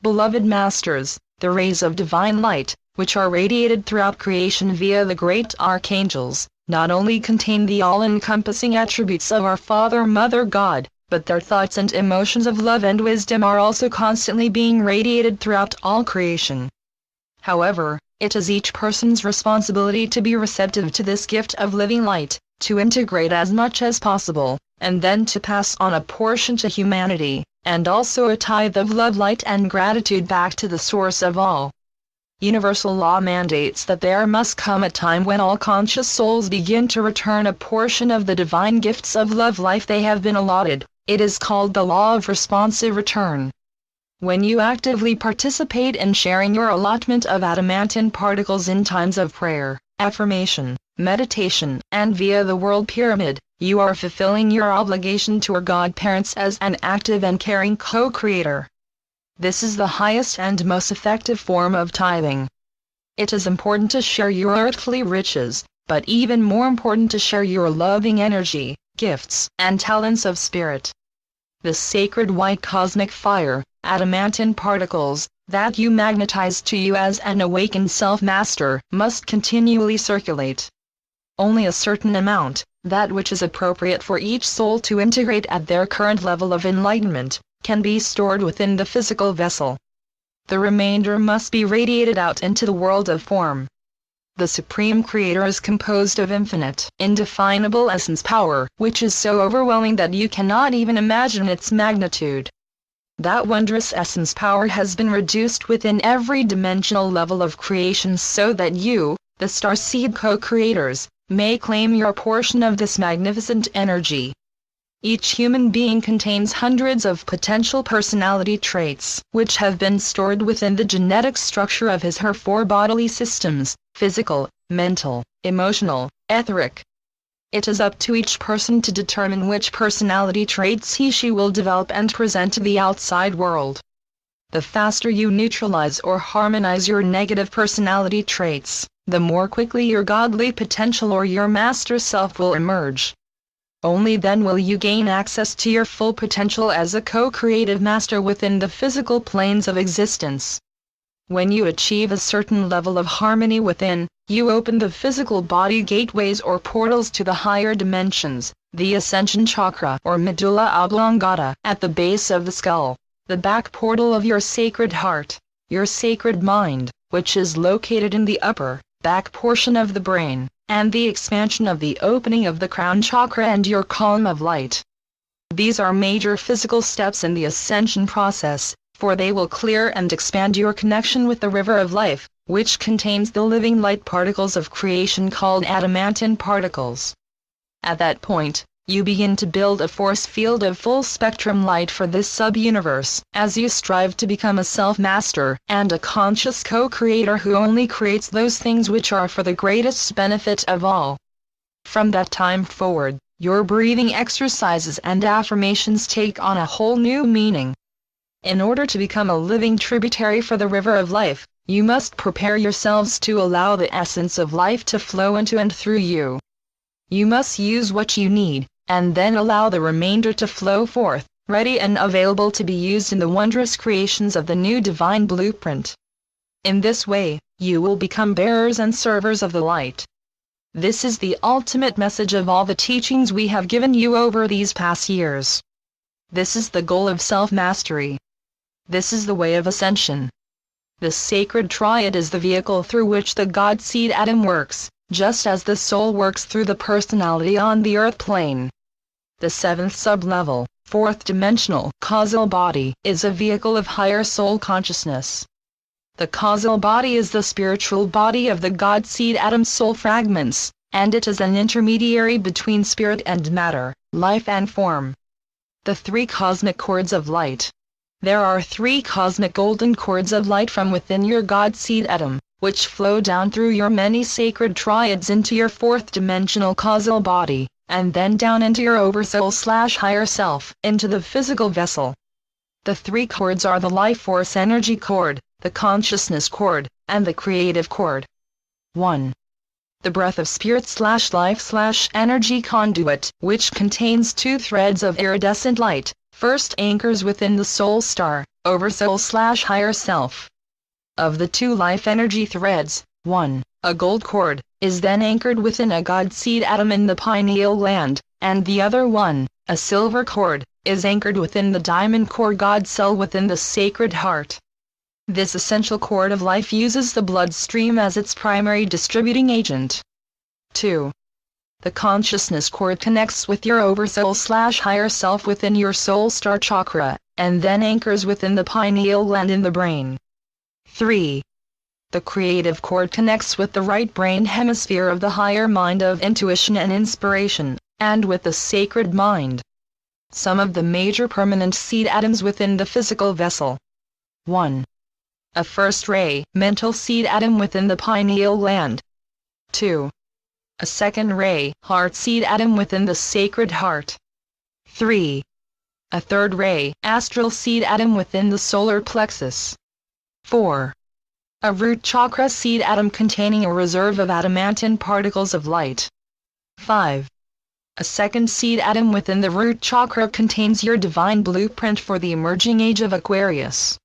beloved masters, the rays of divine light, which are radiated throughout creation via the great archangels, not only contain the all-encompassing attributes of our Father Mother God, but their thoughts and emotions of love and wisdom are also constantly being radiated throughout all creation. However, it is each person's responsibility to be receptive to this gift of living light, to integrate as much as possible, and then to pass on a portion to humanity, and also a tithe of love, light and gratitude back to the source of all. Universal law mandates that there must come a time when all conscious souls begin to return a portion of the divine gifts of love life they have been allotted. It is called the law of responsive return. When you actively participate in sharing your allotment of adamantine particles in times of prayer, affirmation, meditation, and via the world pyramid, you are fulfilling your obligation to your godparents as an active and caring co-creator. This is the highest and most effective form of tithing. It is important to share your earthly riches, but even more important to share your loving energy, gifts, and talents of spirit. The sacred white cosmic fire, adamantine particles, that you magnetize to you as an awakened self-master, must continually circulate. Only a certain amount, that which is appropriate for each soul to integrate at their current level of enlightenment, can be stored within the physical vessel. The remainder must be radiated out into the world of form. The Supreme Creator is composed of infinite, indefinable essence power, which is so overwhelming that you cannot even imagine its magnitude. That wondrous essence power has been reduced within every dimensional level of creation so that you, the starseed co-creators, may claim your portion of this magnificent energy. Each human being contains hundreds of potential personality traits, which have been stored within the genetic structure of his/her four bodily systems: physical, mental, emotional, etheric. It is up to each person to determine which personality traits he/she will develop and present to the outside world. The faster you neutralize or harmonize your negative personality traits, the more quickly your godly potential or your master self will emerge. Only then will you gain access to your full potential as a co-creative master within the physical planes of existence. When you achieve a certain level of harmony within, you open the physical body gateways or portals to the higher dimensions, the ascension chakra or medulla oblongata at the base of the skull, the back portal of your sacred heart, your sacred mind, which is located in the upper, back portion of the brain, and the expansion of the opening of the crown chakra and your column of light. These are major physical steps in the ascension process, for they will clear and expand your connection with the river of life, which contains the living light particles of creation called adamantine particles. At that point, you begin to build a force field of full spectrum light for this sub-universe, as you strive to become a self-master and a conscious co-creator who only creates those things which are for the greatest benefit of all. From that time forward, your breathing exercises and affirmations take on a whole new meaning. In order to become a living tributary for the river of life, you must prepare yourselves to allow the essence of life to flow into and through you. You must use what you need, and then allow the remainder to flow forth, ready and available to be used in the wondrous creations of the new divine blueprint. In this way, you will become bearers and servers of the light. This is the ultimate message of all the teachings we have given you over these past years. This is the goal of self-mastery. This is the way of ascension. The sacred triad is the vehicle through which the God seed atom works, just as the soul works through the personality on the earth plane. The seventh sub-level, fourth dimensional causal body is a vehicle of higher soul consciousness. The causal body is the spiritual body of the God seed atom soul fragments, and it is an intermediary between spirit and matter, life and form. The three cosmic cords of light. There are three cosmic golden cords of light from within your God seed atom, which flow down through your many sacred triads into your fourth dimensional causal body, and then down into your oversoul/higher self, into the physical vessel. The three cords are the life force energy cord, the consciousness cord, and the creative cord. 1. The breath of spirit/life/energy conduit, which contains two threads of iridescent light, first anchors within the soul star, Oversoul/higher self. Of the two life energy threads, one, a gold cord, is then anchored within a God seed atom in the pineal gland, and the other one, a silver cord, is anchored within the diamond core God cell within the sacred heart. This essential cord of life uses the bloodstream as its primary distributing agent. 2. The consciousness cord connects with your oversoul/higher self within your soul star chakra, and then anchors within the pineal gland in the brain. 3. The creative cord connects with the right brain hemisphere of the higher mind of intuition and inspiration, and with the sacred mind. Some of the major permanent seed atoms within the physical vessel. 1. A first-ray mental seed atom within the pineal gland. 2. A second-ray heart seed atom within the sacred heart. 3. A third-ray astral seed atom within the solar plexus. 4. A root chakra seed atom containing a reserve of adamantine particles of light. 5. A second seed atom within the root chakra contains your divine blueprint for the emerging age of Aquarius.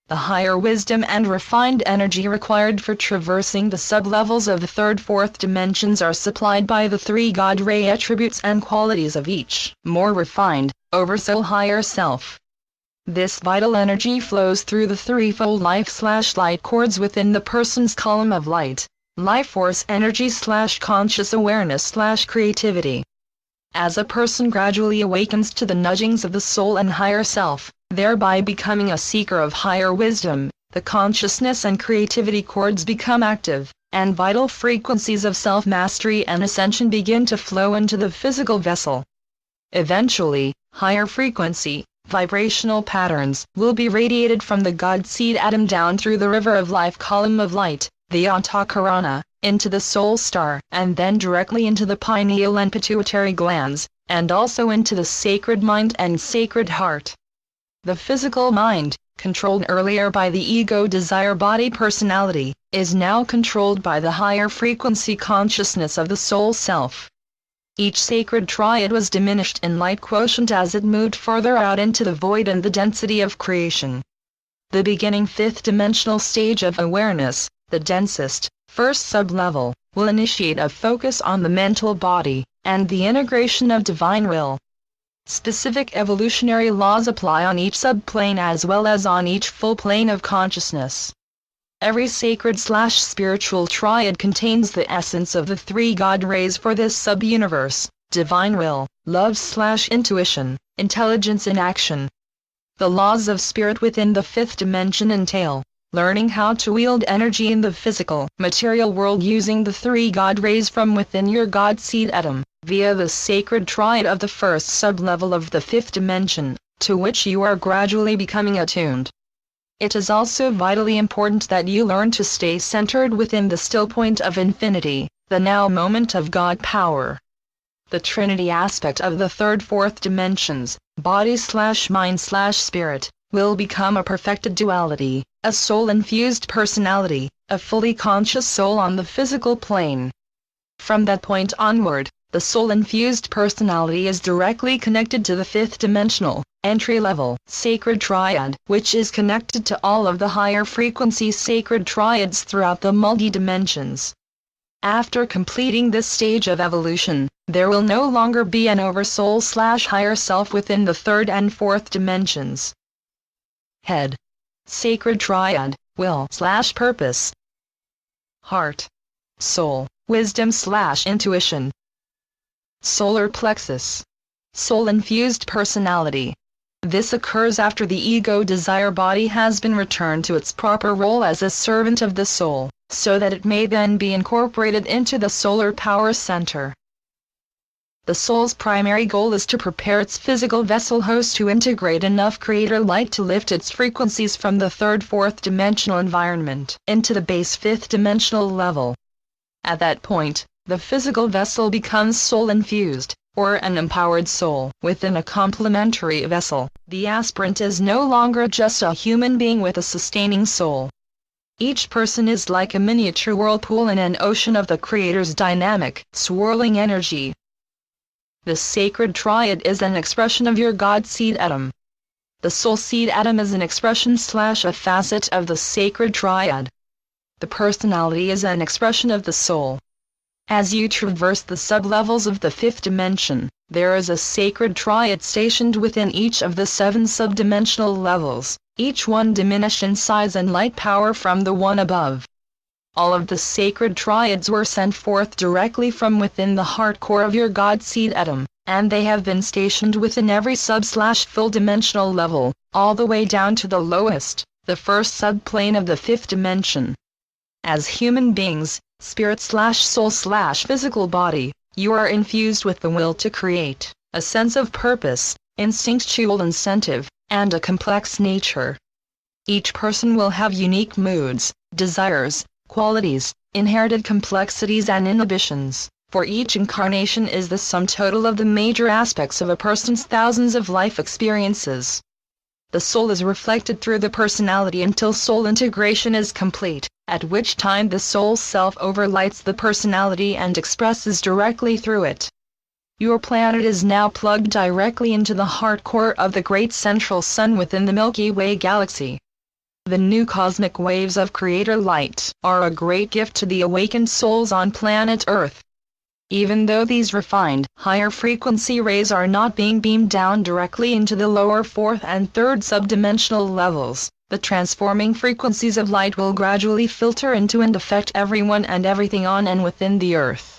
The higher wisdom and refined energy required for traversing the sub-levels of the third-fourth dimensions are supplied by the three God ray attributes and qualities of each more refined, oversoul higher self. This vital energy flows through the threefold life/light cords within the person's column of light, life force energy/conscious awareness/creativity. As a person gradually awakens to the nudgings of the soul and higher self, thereby becoming a seeker of higher wisdom, the consciousness and creativity cords become active, and vital frequencies of self-mastery and ascension begin to flow into the physical vessel. Eventually, higher frequency, vibrational patterns will be radiated from the God seed atom down through the river of life column of light, the Antakarana, into the soul star, and then directly into the pineal and pituitary glands, and also into the sacred mind and sacred heart. The physical mind, controlled earlier by the ego desire body personality, is now controlled by the higher frequency consciousness of the soul self. Each sacred triad was diminished in light quotient as it moved further out into the void and the density of creation. The beginning fifth dimensional stage of awareness, the densest, first sub-level, will initiate a focus on the mental body, and the integration of divine will. Specific evolutionary laws apply on each subplane as well as on each full plane of consciousness. Every sacred/spiritual triad contains the essence of the three God rays for this sub-universe: divine will, love/intuition, intelligence in action. The laws of spirit within the fifth dimension entail learning how to wield energy in the physical, material world using the three God rays from within your God seed atom, via the sacred triad of the first sub-level of the fifth dimension, to which you are gradually becoming attuned. It is also vitally important that you learn to stay centered within the still point of infinity, the now moment of God power. The Trinity aspect of the third-fourth dimensions, body/mind/spirit, will become a perfected duality, a soul-infused personality, a fully conscious soul on the physical plane. From that point onward, the soul-infused personality is directly connected to the fifth-dimensional, entry-level, sacred triad, which is connected to all of the higher frequency sacred triads throughout the multi-dimensions. After completing this stage of evolution, there will no longer be an oversoul/higher self within the third and fourth dimensions. Head. Sacred triad, will/purpose. Heart. Soul, wisdom/intuition. Solar plexus. Soul-infused personality. This occurs after the ego desire body has been returned to its proper role as a servant of the soul, so that it may then be incorporated into the solar power center. The soul's primary goal is to prepare its physical vessel host to integrate enough creator light to lift its frequencies from the third-fourth dimensional environment into the base fifth dimensional level. At that point, the physical vessel becomes soul-infused, or an empowered soul within a complementary vessel. The aspirant is no longer just a human being with a sustaining soul. Each person is like a miniature whirlpool in an ocean of the Creator's dynamic, swirling energy. The sacred triad is an expression of your God seed atom. The soul seed atom is an expression/a facet of the sacred triad. The personality is an expression of the soul. As you traverse the sub-levels of the fifth dimension, there is a sacred triad stationed within each of the 7 subdimensional levels, each one diminished in size and light power from the one above. All of the sacred triads were sent forth directly from within the heart core of your God seed atom, and they have been stationed within every sub/full dimensional level, all the way down to the lowest, the first subplane of the fifth dimension. As human beings, spirit/soul/physical body, you are infused with the will to create, a sense of purpose, instinctual incentive, and a complex nature. Each person will have unique moods, desires, qualities, inherited complexities and inhibitions, for each incarnation is the sum total of the major aspects of a person's thousands of life experiences. The soul is reflected through the personality until soul integration is complete, at which time the soul self overlights the personality and expresses directly through it. Your planet is now plugged directly into the heart core of the great central sun within the Milky Way galaxy. The new cosmic waves of creator light are a great gift to the awakened souls on planet Earth. Even though these refined, higher frequency rays are not being beamed down directly into the lower 4th and 3rd subdimensional levels, the transforming frequencies of light will gradually filter into and affect everyone and everything on and within the Earth.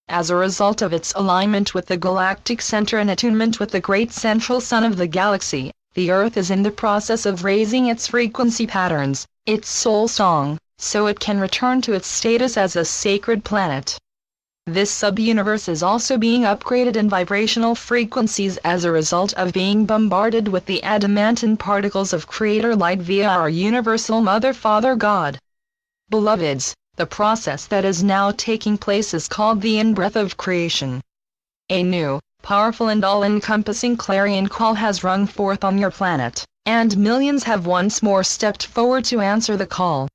As a result of its alignment with the galactic center and attunement with the great central sun of the galaxy, the Earth is in the process of raising its frequency patterns, its soul song, so it can return to its status as a sacred planet. This sub-universe is also being upgraded in vibrational frequencies as a result of being bombarded with the adamantine particles of creator light via our universal Mother Father God. Beloveds, the process that is now taking place is called the in-breath of creation. A new, powerful and all-encompassing clarion call has rung forth on your planet, and millions have once more stepped forward to answer the call.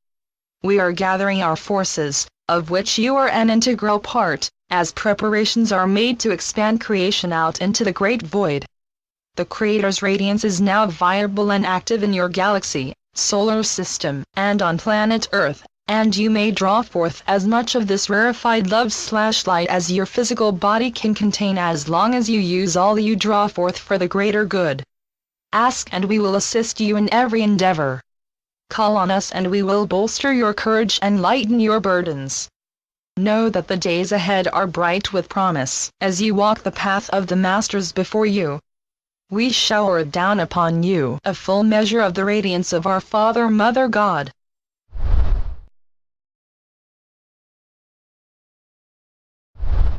We are gathering our forces, of which you are an integral part, as preparations are made to expand creation out into the great void. The Creator's radiance is now viable and active in your galaxy, solar system, and on planet Earth, and you may draw forth as much of this rarefied love/light as your physical body can contain as long as you use all you draw forth for the greater good. Ask and we will assist you in every endeavor. Call on us and we will bolster your courage and lighten your burdens. Know that the days ahead are bright with promise, as you walk the path of the Masters before you. We shower down upon you a full measure of the radiance of our Father Mother God.